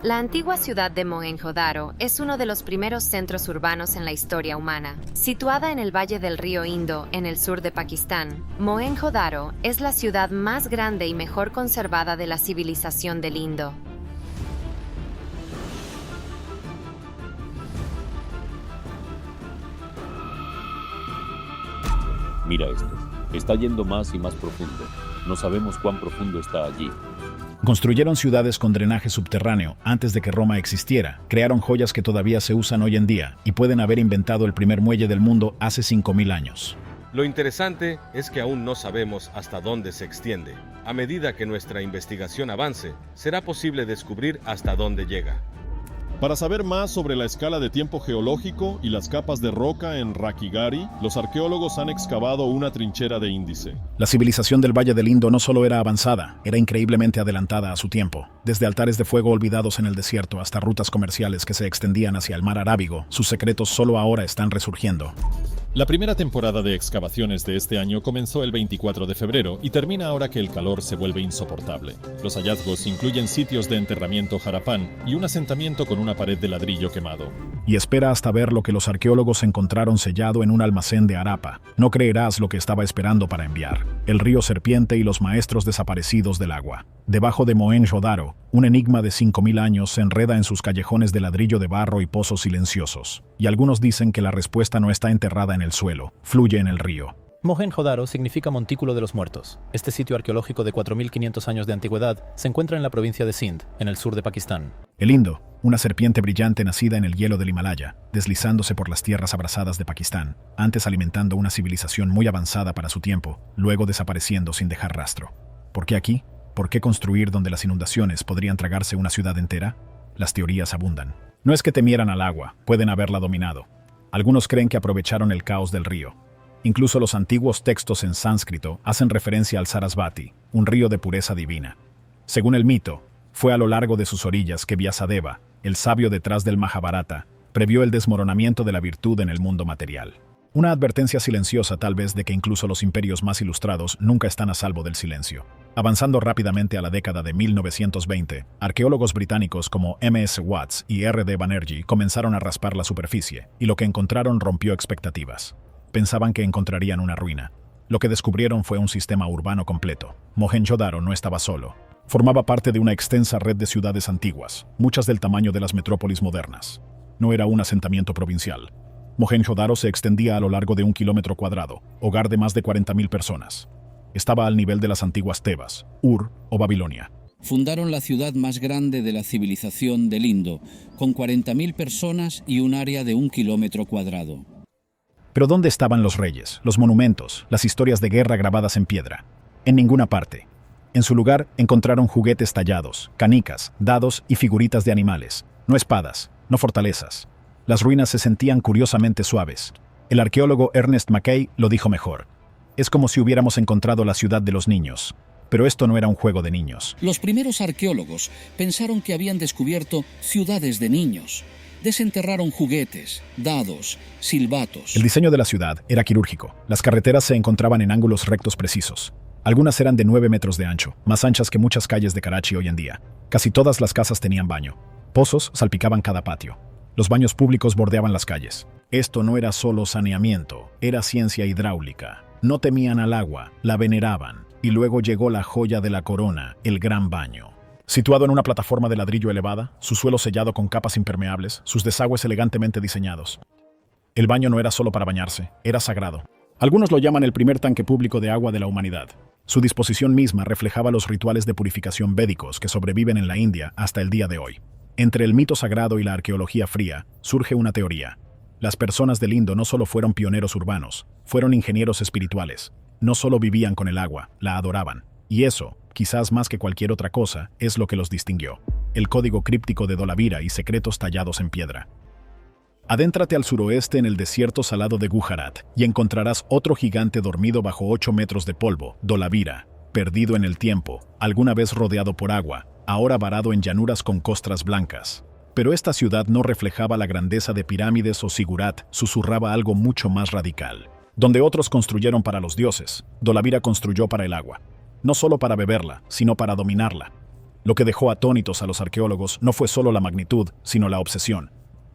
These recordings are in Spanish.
La antigua ciudad de Mohenjo-Daro es uno de los primeros centros urbanos en la historia humana. Situada en el valle del río Indo, en el sur de Pakistán, Mohenjo-Daro es la ciudad más grande y mejor conservada de la civilización del Indo. Mira esto. Está yendo más y más profundo. No sabemos cuán profundo está allí. Construyeron ciudades con drenaje subterráneo antes de que Roma existiera, crearon joyas que todavía se usan hoy en día y pueden haber inventado el primer muelle del mundo hace 5000 años. Lo interesante es que aún no sabemos hasta dónde se extiende. A medida que nuestra investigación avance, será posible descubrir hasta dónde llega. Para saber más sobre la escala de tiempo geológico y las capas de roca en Rakhigarhi, los arqueólogos han excavado una trinchera de índice. La civilización del Valle del Indo no solo era avanzada, era increíblemente adelantada a su tiempo. Desde altares de fuego olvidados en el desierto hasta rutas comerciales que se extendían hacia el mar Arábigo, sus secretos solo ahora están resurgiendo. La primera temporada de excavaciones de este año comenzó el 24 de febrero y termina ahora que el calor se vuelve insoportable. Los hallazgos incluyen sitios de enterramiento Harappan y un asentamiento con una pared de ladrillo quemado. Y espera hasta ver lo que los arqueólogos encontraron sellado en un almacén de Harappa. No creerás lo que estaba esperando para enviar. El río Serpiente y los maestros desaparecidos del agua. Debajo de Mohenjo-Daro, un enigma de 5000 años se enreda en sus callejones de ladrillo de barro y pozos silenciosos. Y algunos dicen que la respuesta no está enterrada en el suelo, fluye en el río. Mohenjo-Daro significa Montículo de los Muertos. Este sitio arqueológico de 4500 años de antigüedad se encuentra en la provincia de Sindh, en el sur de Pakistán. El Indo, una serpiente brillante nacida en el hielo del Himalaya, deslizándose por las tierras abrasadas de Pakistán, antes alimentando una civilización muy avanzada para su tiempo, luego desapareciendo sin dejar rastro. ¿Por qué aquí? ¿Por qué construir donde las inundaciones podrían tragarse una ciudad entera? Las teorías abundan. No es que temieran al agua, pueden haberla dominado. Algunos creen que aprovecharon el caos del río. Incluso los antiguos textos en sánscrito hacen referencia al Sarasvati, un río de pureza divina. Según el mito, fue a lo largo de sus orillas que Vyasadeva, el sabio detrás del Mahabharata, previó el desmoronamiento de la virtud en el mundo material. Una advertencia silenciosa tal vez de que incluso los imperios más ilustrados nunca están a salvo del silencio. Avanzando rápidamente a la década de 1920, arqueólogos británicos como M.S. Watts y R.D. Banerjee comenzaron a raspar la superficie, y lo que encontraron rompió expectativas. Pensaban que encontrarían una ruina. Lo que descubrieron fue un sistema urbano completo. Mohenjo-Daro no estaba solo. Formaba parte de una extensa red de ciudades antiguas, muchas del tamaño de las metrópolis modernas. No era un asentamiento provincial. Mohenjo-Daro se extendía a lo largo de 1 kilómetro cuadrado, hogar de más de 40.000 personas. Estaba al nivel de las antiguas Tebas, Ur o Babilonia. Fundaron la ciudad más grande de la civilización del Indo, con 40.000 personas y un área de 1 kilómetro cuadrado. Pero ¿dónde estaban los reyes, los monumentos, las historias de guerra grabadas en piedra? En ninguna parte. En su lugar encontraron juguetes tallados, canicas, dados y figuritas de animales. No espadas, no fortalezas. Las ruinas se sentían curiosamente suaves. El arqueólogo Ernest Mackay lo dijo mejor. Es como si hubiéramos encontrado la ciudad de los niños. Pero esto no era un juego de niños. Los primeros arqueólogos pensaron que habían descubierto ciudades de niños. Desenterraron juguetes, dados, silbatos. El diseño de la ciudad era quirúrgico. Las carreteras se encontraban en ángulos rectos precisos. Algunas eran de 9 metros de ancho, más anchas que muchas calles de Karachi hoy en día. Casi todas las casas tenían baño. Pozos salpicaban cada patio. Los baños públicos bordeaban las calles. Esto no era solo saneamiento, era ciencia hidráulica. No temían al agua, la veneraban. Y luego llegó la joya de la corona, el gran baño. Situado en una plataforma de ladrillo elevada, su suelo sellado con capas impermeables, sus desagües elegantemente diseñados. El baño no era solo para bañarse, era sagrado. Algunos lo llaman el primer tanque público de agua de la humanidad. Su disposición misma reflejaba los rituales de purificación védicos que sobreviven en la India hasta el día de hoy. Entre el mito sagrado y la arqueología fría, surge una teoría. Las personas del Indo no solo fueron pioneros urbanos, fueron ingenieros espirituales. No solo vivían con el agua, la adoraban. Y eso, quizás más que cualquier otra cosa, es lo que los distinguió. El código críptico de Dholavira y secretos tallados en piedra. Adéntrate al suroeste en el desierto salado de Gujarat y encontrarás otro gigante dormido bajo 8 metros de polvo, Dholavira, perdido en el tiempo, alguna vez rodeado por agua, ahora varado en llanuras con costras blancas. Pero esta ciudad no reflejaba la grandeza de pirámides o sigurat, susurraba algo mucho más radical. Donde otros construyeron para los dioses, Dholavira construyó para el agua. No solo para beberla, sino para dominarla. Lo que dejó atónitos a los arqueólogos no fue solo la magnitud, sino la obsesión.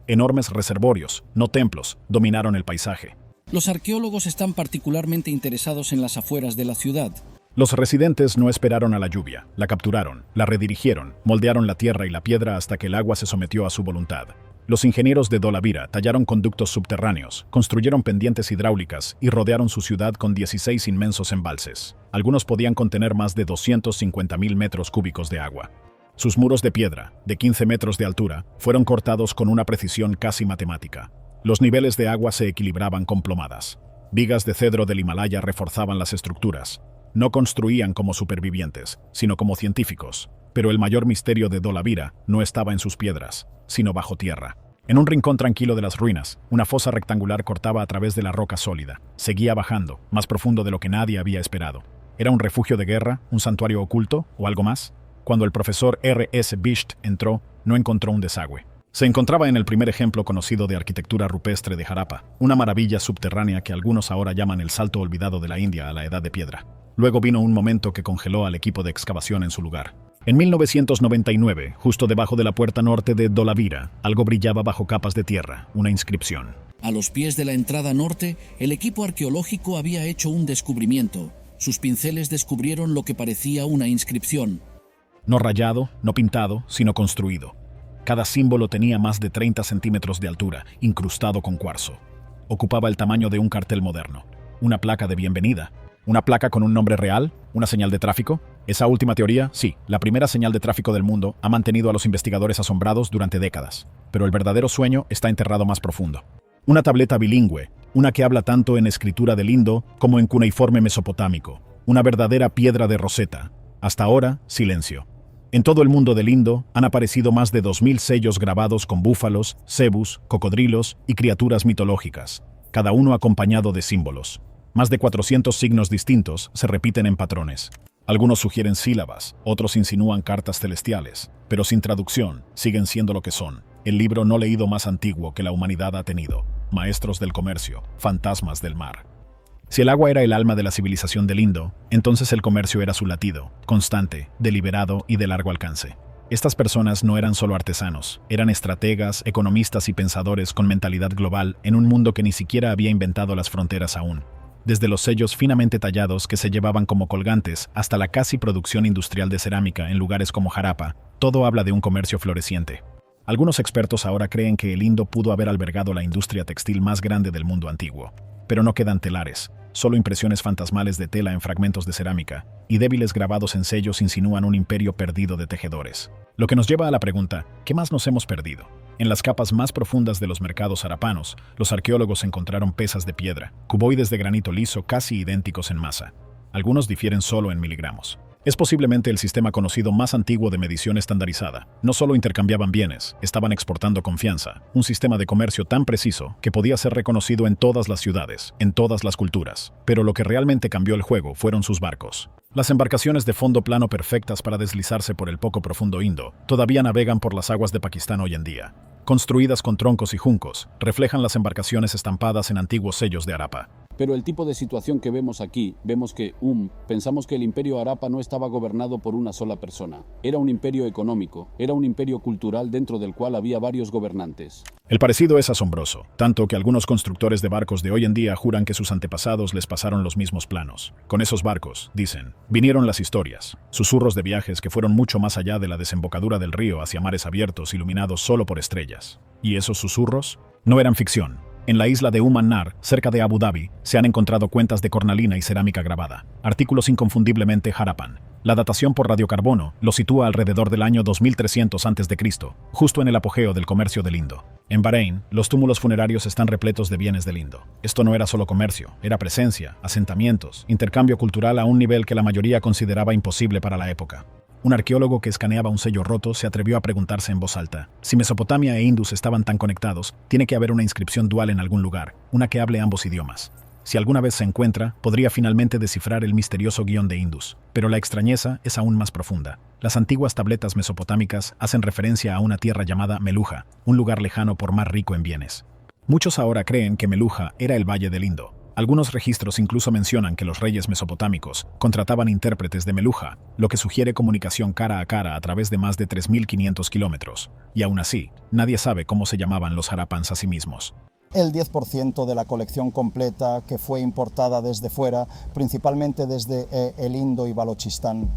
Enormes reservorios, no templos, dominaron el paisaje. Los arqueólogos están particularmente interesados en las afueras de la ciudad. Los residentes no esperaron a la lluvia, la capturaron, la redirigieron, moldearon la tierra y la piedra hasta que el agua se sometió a su voluntad. Los ingenieros de Dolavira tallaron conductos subterráneos, construyeron pendientes hidráulicas y rodearon su ciudad con 16 inmensos embalses. Algunos podían contener más de 250.000 metros cúbicos de agua. Sus muros de piedra, de 15 metros de altura, fueron cortados con una precisión casi matemática. Los niveles de agua se equilibraban con plomadas. Vigas de cedro del Himalaya reforzaban las estructuras. No construían como supervivientes, sino como científicos. Pero el mayor misterio de Dolavira no estaba en sus piedras, sino bajo tierra. En un rincón tranquilo de las ruinas, una fosa rectangular cortaba a través de la roca sólida. Seguía bajando, más profundo de lo que nadie había esperado. ¿Era un refugio de guerra, un santuario oculto o algo más? Cuando el profesor R.S. Bisht entró, no encontró un desagüe. Se encontraba en el primer ejemplo conocido de arquitectura rupestre de Harappa, una maravilla subterránea que algunos ahora llaman el salto olvidado de la India a la Edad de Piedra. Luego vino un momento que congeló al equipo de excavación en su lugar. En 1999, justo debajo de la puerta norte de Dolavira, algo brillaba bajo capas de tierra, una inscripción. A los pies de la entrada norte, el equipo arqueológico había hecho un descubrimiento. Sus pinceles descubrieron lo que parecía una inscripción. No rayado, no pintado, sino construido. Cada símbolo tenía más de 30 centímetros de altura, incrustado con cuarzo. Ocupaba el tamaño de un cartel moderno. Una placa de bienvenida. ¿Una placa con un nombre real? ¿Una señal de tráfico? Esa última teoría, sí, la primera señal de tráfico del mundo, ha mantenido a los investigadores asombrados durante décadas. Pero el verdadero sueño está enterrado más profundo. Una tableta bilingüe, una que habla tanto en escritura del indo como en cuneiforme mesopotámico. Una verdadera piedra de Rosetta. Hasta ahora, silencio. En todo el mundo del indo han aparecido más de 2000 sellos grabados con búfalos, cebus, cocodrilos y criaturas mitológicas, cada uno acompañado de símbolos. Más de 400 signos distintos se repiten en patrones. Algunos sugieren sílabas, otros insinúan cartas celestiales, pero sin traducción, siguen siendo lo que son. El libro no leído más antiguo que la humanidad ha tenido. Maestros del comercio, fantasmas del mar. Si el agua era el alma de la civilización del Indo, entonces el comercio era su latido, constante, deliberado y de largo alcance. Estas personas no eran solo artesanos, eran estrategas, economistas y pensadores con mentalidad global en un mundo que ni siquiera había inventado las fronteras aún. Desde los sellos finamente tallados que se llevaban como colgantes hasta la casi producción industrial de cerámica en lugares como Harappa, todo habla de un comercio floreciente. Algunos expertos ahora creen que el Indo pudo haber albergado la industria textil más grande del mundo antiguo. Pero no quedan telares, solo impresiones fantasmales de tela en fragmentos de cerámica, y débiles grabados en sellos insinúan un imperio perdido de tejedores. Lo que nos lleva a la pregunta, ¿qué más nos hemos perdido? En las capas más profundas de los mercados harapanos, los arqueólogos encontraron pesas de piedra, cuboides de granito liso casi idénticos en masa. Algunos difieren solo en miligramos. Es posiblemente el sistema conocido más antiguo de medición estandarizada. No solo intercambiaban bienes, estaban exportando confianza, un sistema de comercio tan preciso que podía ser reconocido en todas las ciudades, en todas las culturas. Pero lo que realmente cambió el juego fueron sus barcos. Las embarcaciones de fondo plano perfectas para deslizarse por el poco profundo Indo todavía navegan por las aguas de Pakistán hoy en día. Construidas con troncos y juncos, reflejan las embarcaciones estampadas en antiguos sellos de Harappa. Pero el tipo de situación que vemos aquí, vemos que pensamos que el imperio Harappa no estaba gobernado por una sola persona. Era un imperio económico, era un imperio cultural dentro del cual había varios gobernantes. El parecido es asombroso, tanto que algunos constructores de barcos de hoy en día juran que sus antepasados les pasaron los mismos planos. Con esos barcos, dicen, vinieron las historias, susurros de viajes que fueron mucho más allá de la desembocadura del río hacia mares abiertos iluminados solo por estrellas. ¿Y esos susurros? No eran ficción. En la isla de Nar, cerca de Abu Dhabi, se han encontrado cuentas de cornalina y cerámica grabada, artículos inconfundiblemente Harappan. La datación por radiocarbono lo sitúa alrededor del año 2300 a.C., justo en el apogeo del comercio del Indo. En Bahrein, los túmulos funerarios están repletos de bienes del Indo. Esto no era solo comercio, era presencia, asentamientos, intercambio cultural a un nivel que la mayoría consideraba imposible para la época. Un arqueólogo que escaneaba un sello roto se atrevió a preguntarse en voz alta: si Mesopotamia e Indus estaban tan conectados, tiene que haber una inscripción dual en algún lugar, una que hable ambos idiomas. Si alguna vez se encuentra, podría finalmente descifrar el misterioso guión de Indus. Pero la extrañeza es aún más profunda. Las antiguas tabletas mesopotámicas hacen referencia a una tierra llamada Meluja, un lugar lejano por mar rico en bienes. Muchos ahora creen que Meluja era el Valle del Indo. Algunos registros incluso mencionan que los reyes mesopotámicos contrataban intérpretes de Meluja, lo que sugiere comunicación cara a cara a través de más de 3.500 kilómetros. Y aún así, nadie sabe cómo se llamaban los Harappans a sí mismos. El 10% de la colección completa que fue importada desde fuera, principalmente desde el Indo y Balochistán.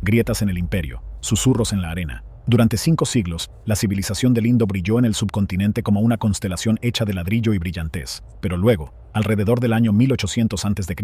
Grietas en el imperio, susurros en la arena. Durante 5 siglos, la civilización del Indo brilló en el subcontinente como una constelación hecha de ladrillo y brillantez. Pero luego, alrededor del año 1800 a.C.,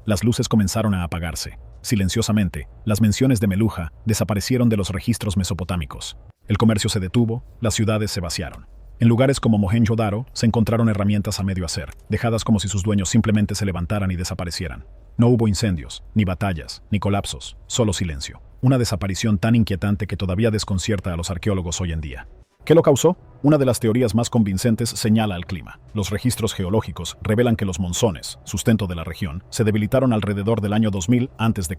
las luces comenzaron a apagarse. Silenciosamente, las menciones de Meluja desaparecieron de los registros mesopotámicos. El comercio se detuvo, las ciudades se vaciaron. En lugares como Mohenjo-Daro se encontraron herramientas a medio hacer, dejadas como si sus dueños simplemente se levantaran y desaparecieran. No hubo incendios, ni batallas, ni colapsos, solo silencio. Una desaparición tan inquietante que todavía desconcierta a los arqueólogos hoy en día. ¿Qué lo causó? Una de las teorías más convincentes señala al clima. Los registros geológicos revelan que los monzones, sustento de la región, se debilitaron alrededor del año 2000 a.C.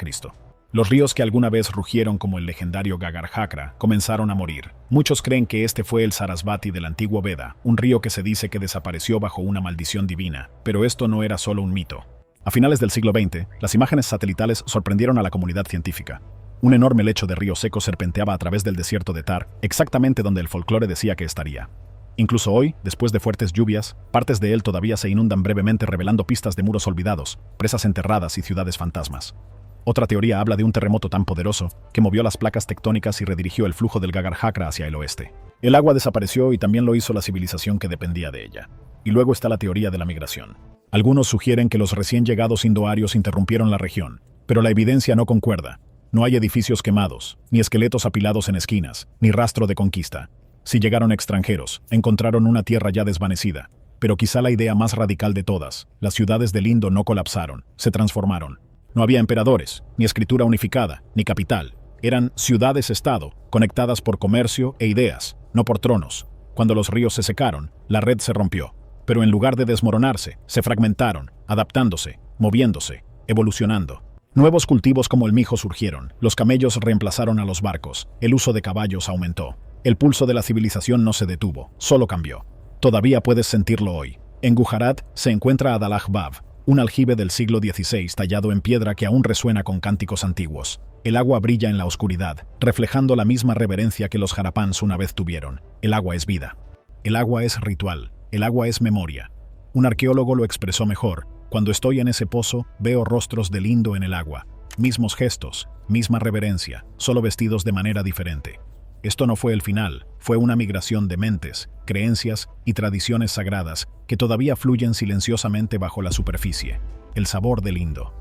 Los ríos que alguna vez rugieron como el legendario Gagar-Hakra comenzaron a morir. Muchos creen que este fue el Sarasvati del antiguo Veda, un río que se dice que desapareció bajo una maldición divina, pero esto no era solo un mito. A finales del siglo XX, las imágenes satelitales sorprendieron a la comunidad científica. Un enorme lecho de río seco serpenteaba a través del desierto de Tar, exactamente donde el folclore decía que estaría. Incluso hoy, después de fuertes lluvias, partes de él todavía se inundan brevemente revelando pistas de muros olvidados, presas enterradas y ciudades fantasmas. Otra teoría habla de un terremoto tan poderoso que movió las placas tectónicas y redirigió el flujo del Gagar-Hakra hacia el oeste. El agua desapareció y también lo hizo la civilización que dependía de ella. Y luego está la teoría de la migración. Algunos sugieren que los recién llegados indoarios interrumpieron la región, pero la evidencia no concuerda. No hay edificios quemados, ni esqueletos apilados en esquinas, ni rastro de conquista. Si llegaron extranjeros, encontraron una tierra ya desvanecida. Pero quizá la idea más radical de todas, las ciudades del Indo no colapsaron, se transformaron. No había emperadores, ni escritura unificada, ni capital. Eran ciudades-estado, conectadas por comercio e ideas, no por tronos. Cuando los ríos se secaron, la red se rompió. Pero en lugar de desmoronarse, se fragmentaron, adaptándose, moviéndose, evolucionando. Nuevos cultivos como el mijo surgieron, los camellos reemplazaron a los barcos, el uso de caballos aumentó. El pulso de la civilización no se detuvo, solo cambió. Todavía puedes sentirlo hoy. En Gujarat se encuentra Adalaj Bab, un aljibe del siglo XVI tallado en piedra que aún resuena con cánticos antiguos. El agua brilla en la oscuridad, reflejando la misma reverencia que los Harappans una vez tuvieron. El agua es vida. El agua es ritual. El agua es memoria. Un arqueólogo lo expresó mejor. Cuando estoy en ese pozo, veo rostros del Indo en el agua. Mismos gestos, misma reverencia, solo vestidos de manera diferente. Esto no fue el final, fue una migración de mentes, creencias y tradiciones sagradas que todavía fluyen silenciosamente bajo la superficie. El sabor del Indo.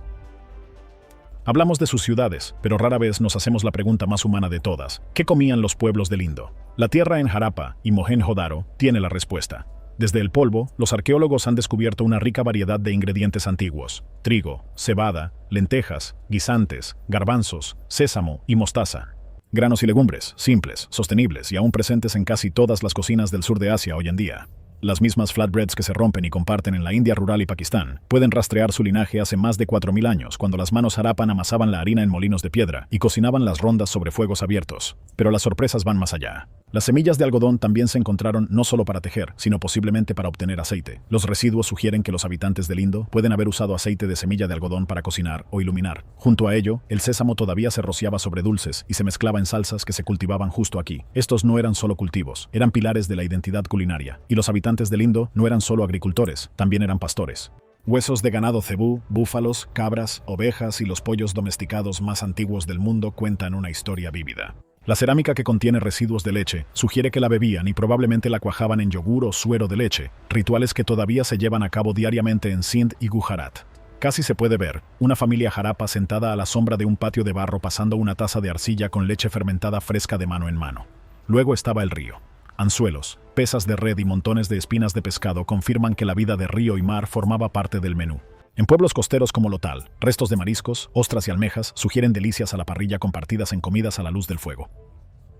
Hablamos de sus ciudades, pero rara vez nos hacemos la pregunta más humana de todas. ¿Qué comían los pueblos del Indo? La tierra en Harappa y Mohenjo-Daro tiene la respuesta. Desde el polvo, los arqueólogos han descubierto una rica variedad de ingredientes antiguos: trigo, cebada, lentejas, guisantes, garbanzos, sésamo y mostaza. Granos y legumbres, simples, sostenibles y aún presentes en casi todas las cocinas del sur de Asia hoy en día. Las mismas flatbreads que se rompen y comparten en la India rural y Pakistán pueden rastrear su linaje hace más de 4000 años, cuando las manos Harappan amasaban la harina en molinos de piedra y cocinaban las rondas sobre fuegos abiertos. Pero las sorpresas van más allá. Las semillas de algodón también se encontraron no solo para tejer, sino posiblemente para obtener aceite. Los residuos sugieren que los habitantes del Indo pueden haber usado aceite de semilla de algodón para cocinar o iluminar. Junto a ello, el sésamo todavía se rociaba sobre dulces y se mezclaba en salsas que se cultivaban justo aquí. Estos no eran solo cultivos, eran pilares de la identidad culinaria. Y los habitantes del Indo no eran solo agricultores, también eran pastores. Huesos de ganado cebú, búfalos, cabras, ovejas y los pollos domesticados más antiguos del mundo cuentan una historia vívida. La cerámica que contiene residuos de leche sugiere que la bebían y probablemente la cuajaban en yogur o suero de leche, rituales que todavía se llevan a cabo diariamente en Sindh y Gujarat. Casi se puede ver una familia Harappa sentada a la sombra de un patio de barro pasando una taza de arcilla con leche fermentada fresca de mano en mano. Luego estaba el río. Anzuelos, pesas de red y montones de espinas de pescado confirman que la vida de río y mar formaba parte del menú. En pueblos costeros como Lotal, restos de mariscos, ostras y almejas sugieren delicias a la parrilla compartidas en comidas a la luz del fuego.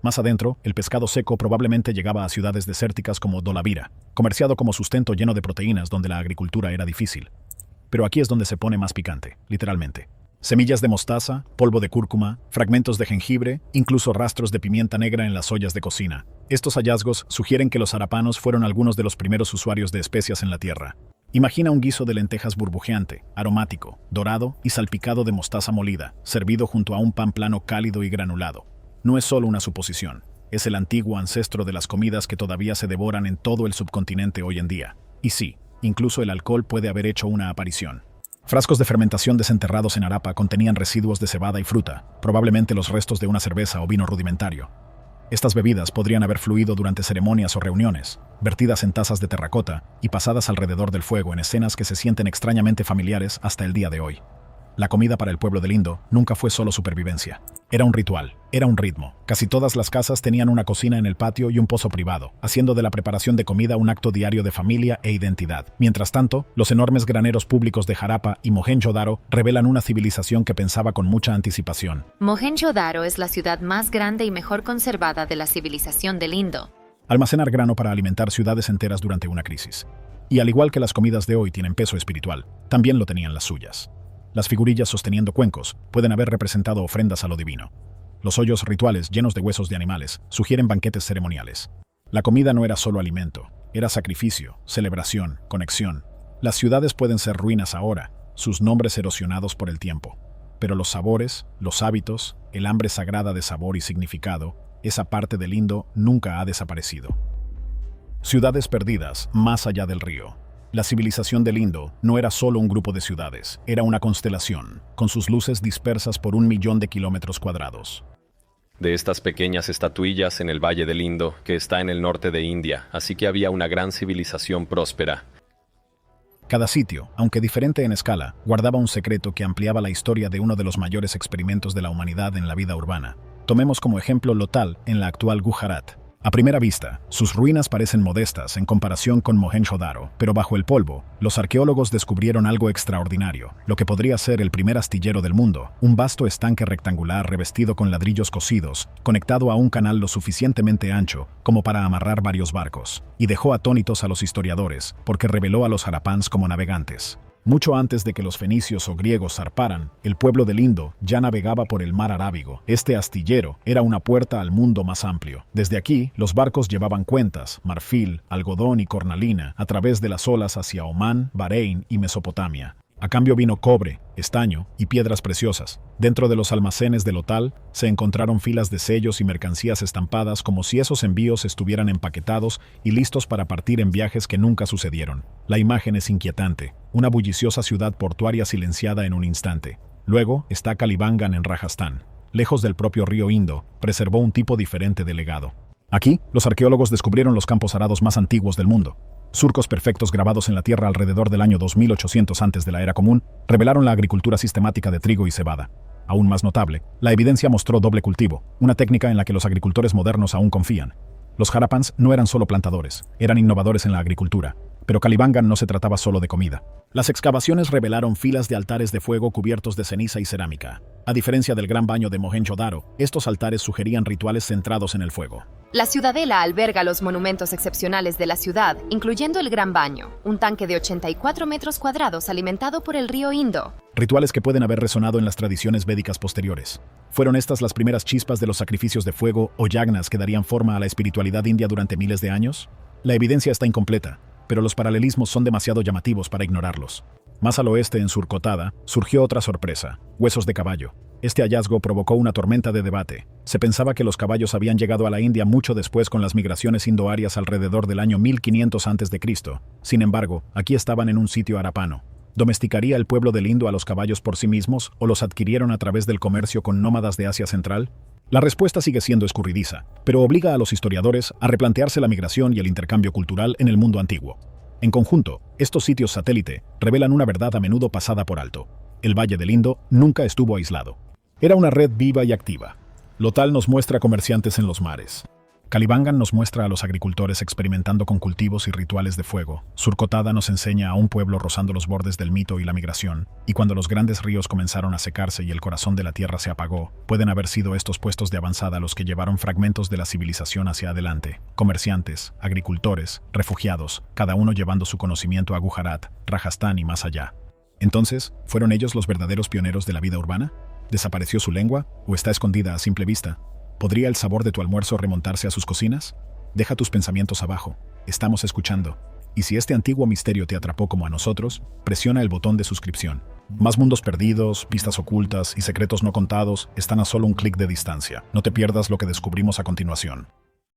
Más adentro, el pescado seco probablemente llegaba a ciudades desérticas como Dholavira, comerciado como sustento lleno de proteínas donde la agricultura era difícil. Pero aquí es donde se pone más picante, literalmente. Semillas de mostaza, polvo de cúrcuma, fragmentos de jengibre, incluso rastros de pimienta negra en las ollas de cocina. Estos hallazgos sugieren que los harapanos fueron algunos de los primeros usuarios de especias en la Tierra. Imagina un guiso de lentejas burbujeante, aromático, dorado y salpicado de mostaza molida, servido junto a un pan plano cálido y granulado. No es solo una suposición, es el antiguo ancestro de las comidas que todavía se devoran en todo el subcontinente hoy en día. Y sí, incluso el alcohol puede haber hecho una aparición. Frascos de fermentación desenterrados en Harappa contenían residuos de cebada y fruta, probablemente los restos de una cerveza o vino rudimentario. Estas bebidas podrían haber fluido durante ceremonias o reuniones, vertidas en tazas de terracota y pasadas alrededor del fuego en escenas que se sienten extrañamente familiares hasta el día de hoy. La comida para el pueblo del Indo nunca fue solo supervivencia. Era un ritual, era un ritmo. Casi todas las casas tenían una cocina en el patio y un pozo privado, haciendo de la preparación de comida un acto diario de familia e identidad. Mientras tanto, los enormes graneros públicos de Harappa y Mohenjo-Daro revelan una civilización que pensaba con mucha anticipación. Mohenjo-Daro es la ciudad más grande y mejor conservada de la civilización del Indo. Almacenar grano para alimentar ciudades enteras durante una crisis. Y al igual que las comidas de hoy tienen peso espiritual, también lo tenían las suyas. Las figurillas sosteniendo cuencos pueden haber representado ofrendas a lo divino. Los hoyos rituales llenos de huesos de animales sugieren banquetes ceremoniales. La comida no era solo alimento, era sacrificio, celebración, conexión. Las ciudades pueden ser ruinas ahora, sus nombres erosionados por el tiempo. Pero los sabores, los hábitos, el hambre sagrada de sabor y significado, esa parte del Indo nunca ha desaparecido. Ciudades perdidas más allá del río. La civilización del Indo no era solo un grupo de ciudades, era una constelación, con sus luces dispersas por 1.000.000 de kilómetros cuadrados. De estas pequeñas estatuillas en el Valle del Indo, que está en el norte de India, así que había una gran civilización próspera. Cada sitio, aunque diferente en escala, guardaba un secreto que ampliaba la historia de uno de los mayores experimentos de la humanidad en la vida urbana. Tomemos como ejemplo Lothal, en la actual Gujarat. A primera vista, sus ruinas parecen modestas en comparación con Mohenjo-Daro, pero bajo el polvo, los arqueólogos descubrieron algo extraordinario, lo que podría ser el primer astillero del mundo, un vasto estanque rectangular revestido con ladrillos cocidos, conectado a un canal lo suficientemente ancho como para amarrar varios barcos, y dejó atónitos a los historiadores, porque reveló a los harapans como navegantes. Mucho antes de que los fenicios o griegos zarparan, el pueblo del Indo ya navegaba por el mar Arábigo. Este astillero era una puerta al mundo más amplio. Desde aquí, los barcos llevaban cuentas, marfil, algodón y cornalina a través de las olas hacia Omán, Bahrein y Mesopotamia. A cambio vino cobre, estaño y piedras preciosas. Dentro de los almacenes de Lothal se encontraron filas de sellos y mercancías estampadas como si esos envíos estuvieran empaquetados y listos para partir en viajes que nunca sucedieron. La imagen es inquietante, una bulliciosa ciudad portuaria silenciada en un instante. Luego está Kalibangan en Rajasthan. Lejos del propio río Indo, preservó un tipo diferente de legado. Aquí, los arqueólogos descubrieron los campos arados más antiguos del mundo. Surcos perfectos grabados en la tierra alrededor del año 2800 antes de la era común revelaron la agricultura sistemática de trigo y cebada. Aún más notable, la evidencia mostró doble cultivo, una técnica en la que los agricultores modernos aún confían. Los harappans no eran solo plantadores, eran innovadores en la agricultura. Pero Kalibangan no se trataba solo de comida. Las excavaciones revelaron filas de altares de fuego cubiertos de ceniza y cerámica. A diferencia del Gran Baño de Mohenjo-Daro, estos altares sugerían rituales centrados en el fuego. La ciudadela alberga los monumentos excepcionales de la ciudad, incluyendo el Gran Baño, un tanque de 84 metros cuadrados alimentado por el río Indo. Rituales que pueden haber resonado en las tradiciones védicas posteriores. ¿Fueron estas las primeras chispas de los sacrificios de fuego o yagnas que darían forma a la espiritualidad india durante miles de años? La evidencia está incompleta, pero los paralelismos son demasiado llamativos para ignorarlos. Más al oeste, en Surkotada, surgió otra sorpresa: huesos de caballo. Este hallazgo provocó una tormenta de debate. Se pensaba que los caballos habían llegado a la India mucho después con las migraciones indoarias alrededor del año 1500 a.C. Sin embargo, aquí estaban en un sitio harapano. ¿Domesticaría el pueblo del Indo a los caballos por sí mismos o los adquirieron a través del comercio con nómadas de Asia Central? La respuesta sigue siendo escurridiza, pero obliga a los historiadores a replantearse la migración y el intercambio cultural en el mundo antiguo. En conjunto, estos sitios satélite revelan una verdad a menudo pasada por alto. El Valle del Indo nunca estuvo aislado. Era una red viva y activa. Lothal nos muestra comerciantes en los mares. Kalibangan nos muestra a los agricultores experimentando con cultivos y rituales de fuego. Surkotada nos enseña a un pueblo rozando los bordes del mito y la migración. Y cuando los grandes ríos comenzaron a secarse y el corazón de la tierra se apagó, pueden haber sido estos puestos de avanzada los que llevaron fragmentos de la civilización hacia adelante. Comerciantes, agricultores, refugiados, cada uno llevando su conocimiento a Gujarat, Rajasthan y más allá. Entonces, ¿fueron ellos los verdaderos pioneros de la vida urbana? ¿Desapareció su lengua o está escondida a simple vista? ¿Podría el sabor de tu almuerzo remontarse a sus cocinas? Deja tus pensamientos abajo. Estamos escuchando. Y si este antiguo misterio te atrapó como a nosotros, presiona el botón de suscripción. Más mundos perdidos, pistas ocultas y secretos no contados están a solo un clic de distancia. No te pierdas lo que descubrimos a continuación.